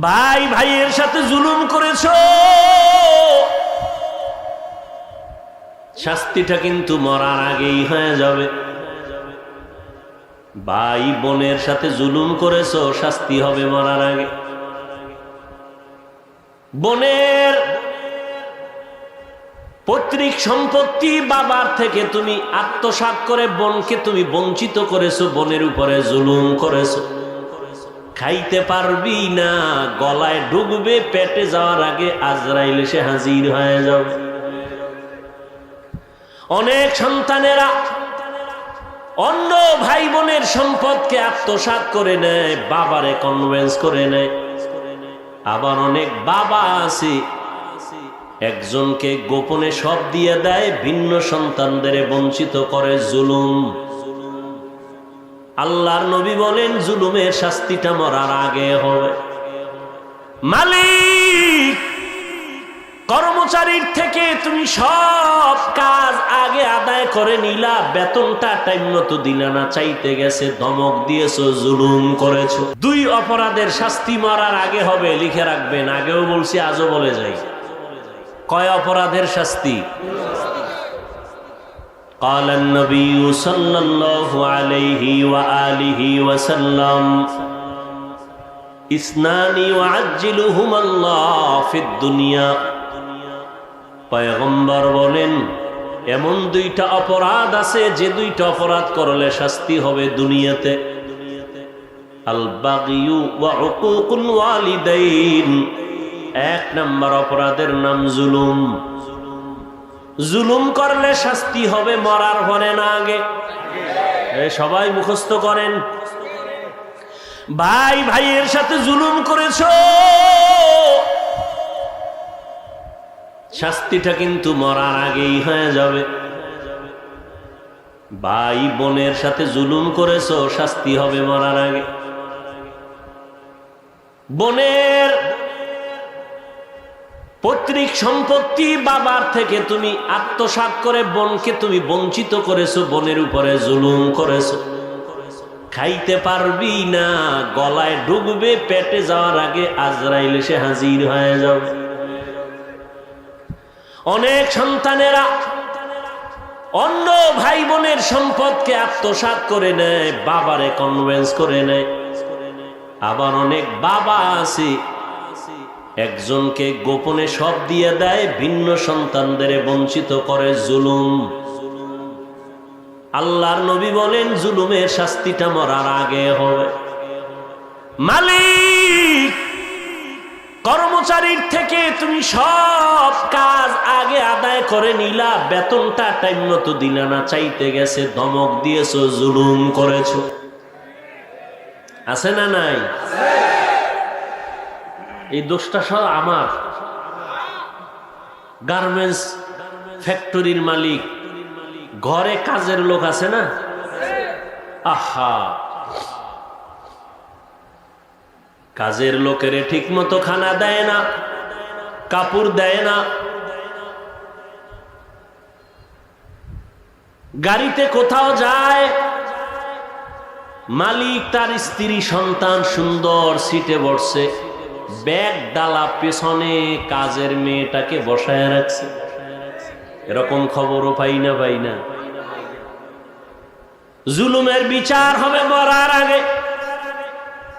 ভাই ভাইয়ের সাথে জুলুম করেছো, শাস্তিটা কিন্তু মরার আগেই হয়ে যাবে। ভাই বোনের সাথে জুলুম করেছো, শাস্তি হবে মরার আগে। বোনের পৈতৃক সম্পত্তি বাবার থেকে তুমি আত্মসাৎ করে বোনকে তুমি বঞ্চিত করেছো, বোনের উপরে জুলুম করেছো। খাইতে পারবি না, গলায় ঢুকবে, পেটে যাওয়ার আগে আজরাইল এসে হাজির হয়ে যাবে। অনেক সন্তানেরা অন্য ভাই বোনের সম্পদকে আত্মসাৎ করে নেয়, বাবারে কনভিন্স করে নেয়। আবার অনেক বাবা আছে একজনকে গোপনে সব দিয়ে দেয়, ভিন্ন সন্তানদের বঞ্চিত করে। জুলুম। আল্লাহর নবী বলেন জুলুমের শাস্তিটা মরার আগে হবে। মালিক কর্মচারীর থেকে তুমি সব কাজ আগে আদায় করে নিলা, বেতনটা টাইম মতো দিলা না, চাইতে গেছে ধমক দিয়েছো, জুলুম করেছো। দুই অপরাধের শাস্তি মরার আগে হবে, লিখে রাখবেন। আগেও বলছি, আজও বলে যাই। কয় অপরাধের শাস্তি? قال النبي صلى الله عليه وآله وسلم اثنان يعجلهما الله في الدنيا। পয়গম্বর বলেন এমন দুইটা অপরাধ আছে যে দুইটা অপরাধ করলে শাস্তি হবে দুনিয়াতে। আল বাগিয়ু ওয়া উকুকুল ওয়ালিদাইন। এক নাম্বার অপরাধের নাম জুলুম। জুলুম করলে শাস্তি হবে মরার পরে না আগে? সবাই মুখস্থ করেন। ভাই ভাইয়ের সাথে জুলুম করেছো, শাস্তিটা কিন্তু মরার আগেই হয়ে যাবে। ভাই বোনের সাথে জুলুম করেছো, শাস্তি হবে মরার আগে। বোনের পৈতৃক সম্পত্তি বাবার থেকে তুমি আত্মসাৎ করে বোনকে তুমি বঞ্চিত করেছো, বোনের উপরে জুলুম করেছো। খাইতে পারবি না, গলায় ঢুকবে, পেটে যাওয়ার আগে আজরাইল এসে হাজির হয়ে যাবে। অনেক সন্তানেরা অন্য ভাই বোনের সম্পদকে আত্মসাৎ করে নেয়, বাবারে কনভিন্স করে নেয়। আবার অনেক বাবা আছে একজনকে গোপনে সব দিয়ে দেয়, ভিন্ন সন্তানদের বঞ্চিত করে। জুলুম। আল্লাহর নবী বলেন জুলুমের শাস্তিটা মরার আগে হবে। মালিক কর্মচারীর থেকে তুমি সব কাজ আগে আদায় করে নিলা, বেতনটা টাইম মতো দিলা না, চাইতে গেছে ধমক দিয়েছো, জুলুম করেছো। আছে না নাই? এই দোষটা সব আমার। গার্মেন্টস ফ্যাক্টরির মালিক, ঘরে কাজের লোক আছে না? আহা, কাজের লোকেরে ঠিক মতো খানা দেয় না, কাপড় দেয় না। গাড়িতে কোথাও যায়, মালিক তার স্ত্রী সন্তান সুন্দর সিটে বসছে, ব্যাগ ডালা পেছনে কাজের মেয়েটাকে বসায় রাখছে। এরকম খবরও পাই না, পাই না। জুলুমের বিচার হবে মরার আগে।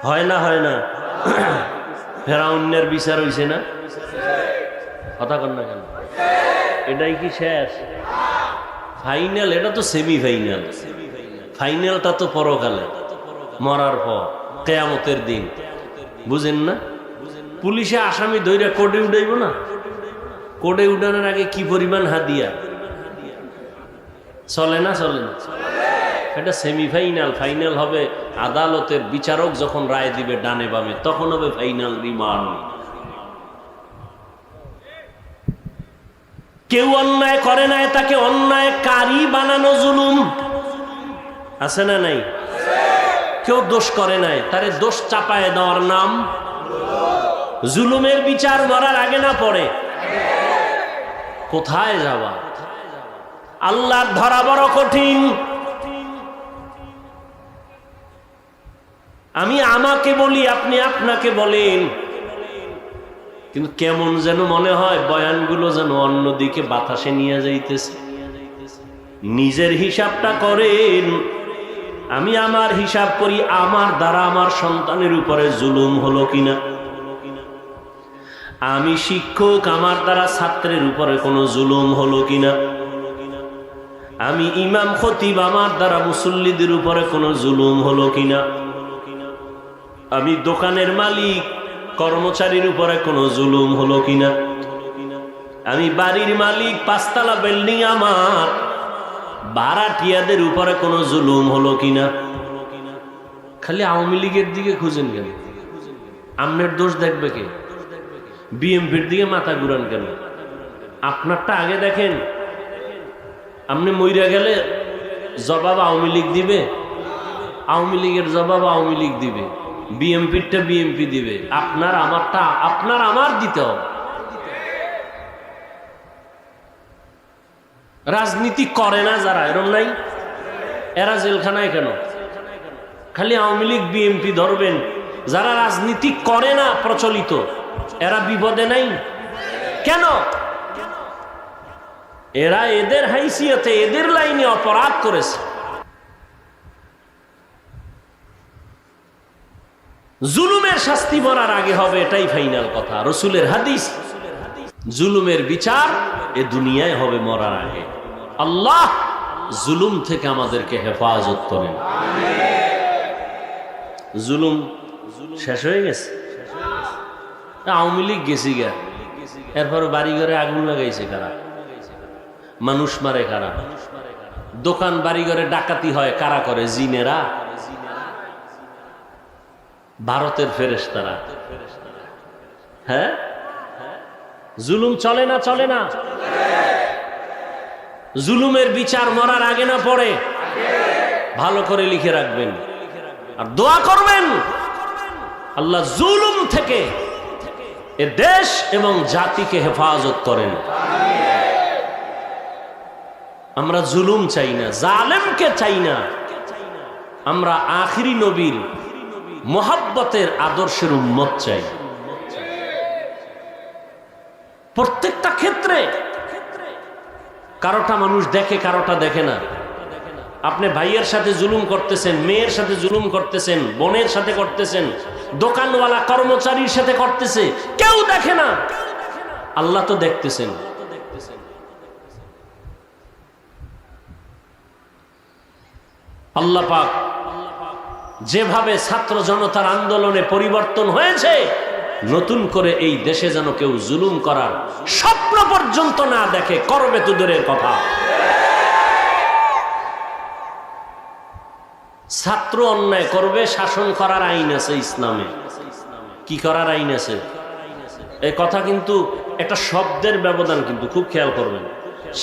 হয় না? হয় না? ফেরাউনের বিচার হইছে না? কথা কন না কেন? এটাই কি শেষ? ফাইনাল? এটা তো সেমি ফাইনাল। ফাইনালটা তো পরকালে, মরার পর, কিয়ামতের দিন। বুঝেন না? পুলিশে আসামি ধইরা কোর্টে উঠাইব না? কোর্টে উঠানোর আগে কি পরিমাণ হাদিয়া চলে না? চলে না? এটা সেমিফাইনাল। ফাইনাল হবে আদালতের বিচারক যখন রায় দিবে ডানে বামে, তখন হবে ফাইনাল রিমান্ড। কেউ অন্যায় করে নাই, তাকে অন্যায়কারী বানানো জুলুম। আছে না নাই? কেউ দোষ করে নাই, তারে দোষ চাপায় দেওয়ার নাম জুলুমের বিচার মরার আগে না পড়ে? কোথায় যাবা? আল্লাহর ধরা বড় কঠিন। আমি আমাকে বলি, আপনি আপনাকে বলেন, কিন্তু কেমন যেন মনে হয় বয়ানগুলো যেন অন্যদিকে বাতাসে নিয়ে যাইতেছে। নিজের হিসাবটা করেন। আমি আমার হিসাব করি, আমার দ্বারা আমার সন্তানের উপরে জুলুম হলো কিনা। আমি শিক্ষক, আমার দ্বারা ছাত্রের উপরে কোনো জুলুম হলো কিনা। আমি ইমাম খতিব, আমার দ্বারা মুসল্লিদের উপরে কোনো জুলুম হলো কিনা। আমি দোকানের মালিক, কর্মচারীর উপরে কোনো জুলুম হলো কিনা। আমি বাড়ির মালিক, 5 তলা বিল্ডিং আমার, ভাড়াটিয়াদের উপরে কোনো জুলুম হলো কিনা। খালি আওয়ামী লীগের দিকে খুঁজেন কেন? আমনের দোষ দেখবে কে? বিএমপির দিকে মাথা ঘুরান কেন? আপনারটা আগে দেখেন। আপনি মইরা গেলে জবাব আওয়ামী লীগ দিবে, আওয়ামী লীগের জবাব আওয়ামী লীগ দিবে, বিএমপিরটা বিএমপি দিবে, আপনার আমারটা আপনার আমার দিতে হবে। রাজনীতি করে না যারা, এরম নাই? এরা জেলখানায় কেন? খালি আওয়ামী লীগ বিএমপি ধরবেন। যারা রাজনীতি করে না প্রচলিত, এরা বিপদে নাই কেন? এরা এদের হাইসিয়তে, এদের লাইনে অপরাধ করেছে। জুলুমের শাস্তি মরার আগে হবে, এটাই ফাইনাল কথা। রসুলের হাদিস, জুলুমের বিচার এ দুনিয়ায় হবে মরার আগে। আল্লাহ জুলুম থেকে আমাদেরকে হেফাজত করেন। জুলুম শেষ হয়ে গেছে। আওয়ামী লীগ গেছি গা, এরপরে বাড়ি ঘরে আগুন লাগাইছে কারা? মানুষ মারে কারা? দোকান বাড়ি ঘরে ডাকাতি হয় কারা করে? জিনেরা, ভারতের ফেরেশতারা। হ্যাঁ, জুলুম চলে না? চলে না? জুলুমের বিচার মরার আগে না পরে? ভালো করে লিখে রাখবেন আর দোয়া করবেন, আল্লাহ জুলুম থেকে এ দেশ এবং জাতিকে হেফাজত করেন। আমরা জুলুম চাই না, জালেমকে চাই না। আমরা আখিরি নবীর মোহাব্বতের আদর্শের উম্মত চাই। প্রত্যেকটা ক্ষেত্রে কারোটা মানুষ দেখে, কারোটা দেখে না। আপনি ভাইয়ের সাথে জুলুম করতেছেন, মেয়ের সাথে জুলুম করতেছেন, বোনের সাথে করতেছেন, দোকানওয়ালা কর্মচারীর সাথে করতেছে, কেউ দেখে না। আল্লাহ তো দেখতেছেন। আল্লাহ পাক যেভাবে ছাত্র জনতার আন্দোলনে পরিবর্তন হয়েছে, নতুন করে এই দেশে যেন কেউ জুলুম করার স্বপ্ন পর্যন্ত না দেখে, করবে তো দূরের কথা। ছাত্র অন্যায় করবে, শাসন করার আইন আছে ইসলামে। কি করার আইন আছে? এই কথা কিন্তু একটা শব্দের ব্যবধান, কিন্তু খুব খেয়াল করবেন।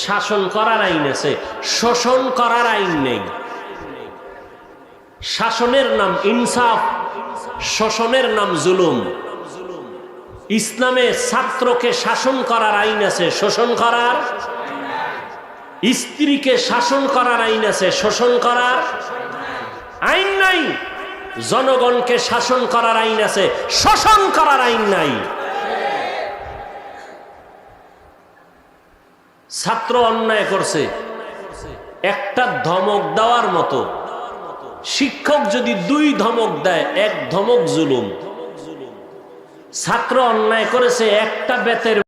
শাসন করার আইন আছে, শোষণ করার আইন নেই। শাসনের নাম ইনসাফ, শোষণের নাম জুলুম। ইসলামে ছাত্রকে শাসন করার আইন আছে, শোষণ করার। স্ত্রীকে শাসন করার আইন আছে, শোষণ করার আইন নাই। জনগণকে শাসন করার আইন আছে, শোষণ করার আইন নাই। ছাত্র অন্যায় করছে, একটা ধমক দেওয়ার মতো। শিক্ষক যদি 2 ধমক দেয়, 1 ধমক জুলুম। ছাত্র অন্যায় করেছে, একটা বেতের